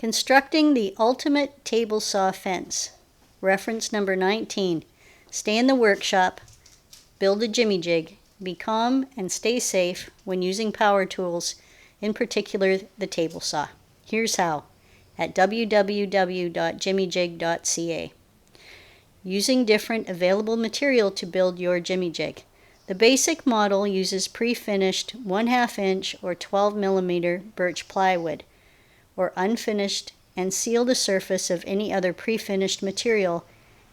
Constructing the ultimate table saw fence. Reference number 19. Stay in the workshop, build a Jimmy Jig, be calm and stay safe when using power tools, in particular the table saw. Here's how, at www.jimmyjig.ca. Using different available material to build your Jimmy Jig. The basic model uses pre-finished 1/2 inch or 12 millimeter birch plywood, or unfinished, and seal the surface of any other pre-finished material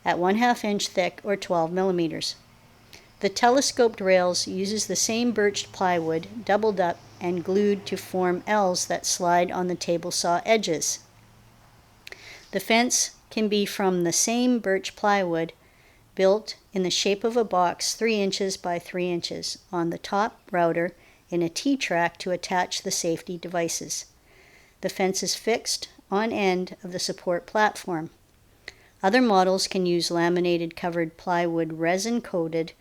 at 1/2 inch thick or 12 millimeters. The telescoped rails uses the same birch plywood doubled up and glued to form L's that slide on the table saw edges. The fence can be from the same birch plywood built in the shape of a box 3 inches by 3 inches on the top router in a T-track to attach the safety devices. The fence is fixed on end of the support platform. Other models can use laminated covered plywood resin coated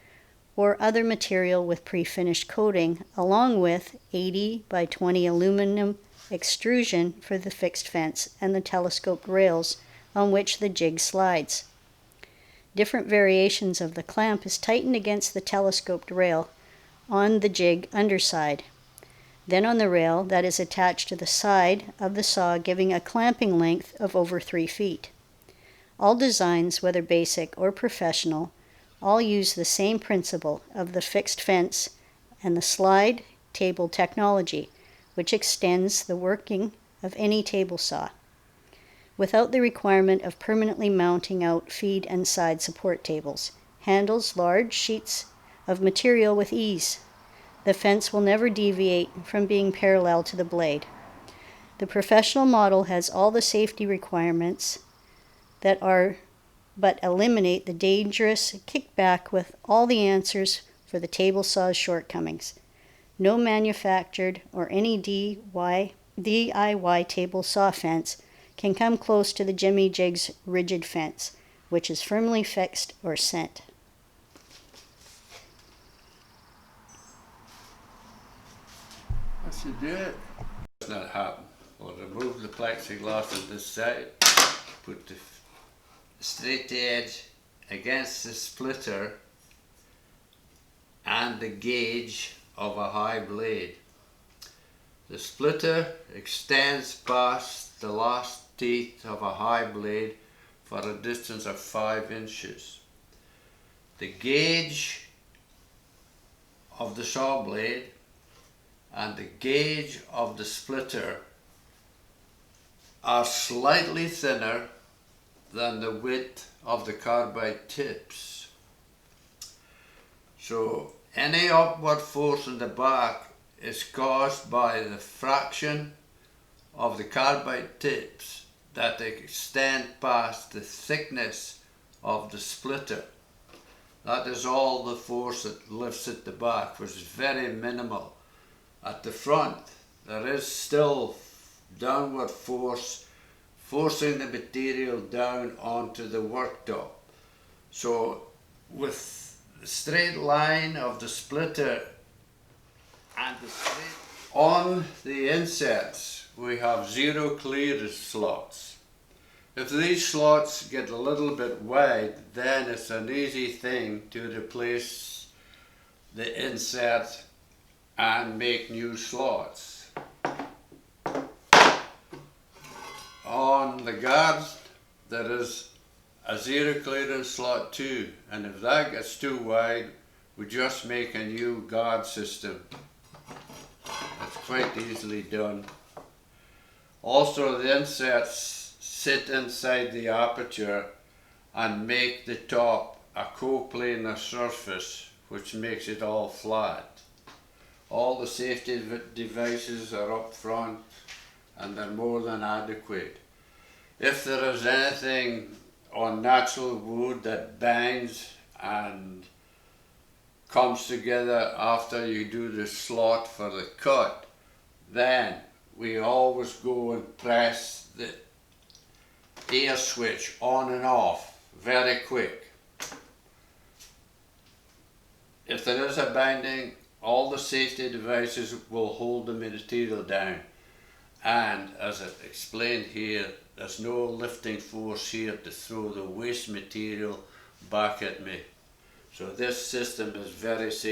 or other material with pre-finished coating, along with 80 by 20 aluminum extrusion for the fixed fence and the telescoped rails on which the jig slides. Different variations of the clamp is tightened against the telescoped rail on the jig underside, then on the rail that is attached to the side of the saw, giving a clamping length of over 3 feet. All designs, whether basic or professional, all use the same principle of the fixed fence and the slide table technology, which extends the working of any table saw, without the requirement of permanently mounting out feed and side support tables. Handles large sheets of material with ease. The fence will never deviate from being parallel to the blade. The professional model has all the safety requirements that are but eliminate the dangerous kickback with all the answers for the table saw's shortcomings. No manufactured or any DIY table saw fence can come close to the Jimmy Jig's rigid fence, which is firmly fixed or set. That's should do it. Does not happen. We'll remove the plexiglass on this side, put the straight edge against the splitter and the gauge of a high blade. The splitter extends past the last teeth of a high blade for a distance of 5 inches. The gauge of the saw blade and the gauge of the splitter are slightly thinner than the width of the carbide tips. So any upward force in the back is caused by the fraction of the carbide tips that extend past the thickness of the splitter. That is all the force that lifts at the back, which is very minimal. At the front, there is still downward force forcing the material down onto the worktop. So with the straight line of the splitter and the straight on the insets, we have 0 clearance slots. If these slots get a little bit wide, then it's an easy thing to replace the inset and make new slots. On the guards, there is a 0 clearance slot too, and if that gets too wide, we just make a new guard system. It's quite easily done. Also, the insets sit inside the aperture and make the top a coplanar surface, which makes it all flat. All the safety devices are up front and they're more than adequate. If there is anything on natural wood that bangs and comes together after you do the slot for the cut, then we always go and press the air switch on and off very quick. If there is a binding, all the safety devices will hold the material down. And as it explained here, there's no lifting force here to throw the waste material back at me. So this system is very safe.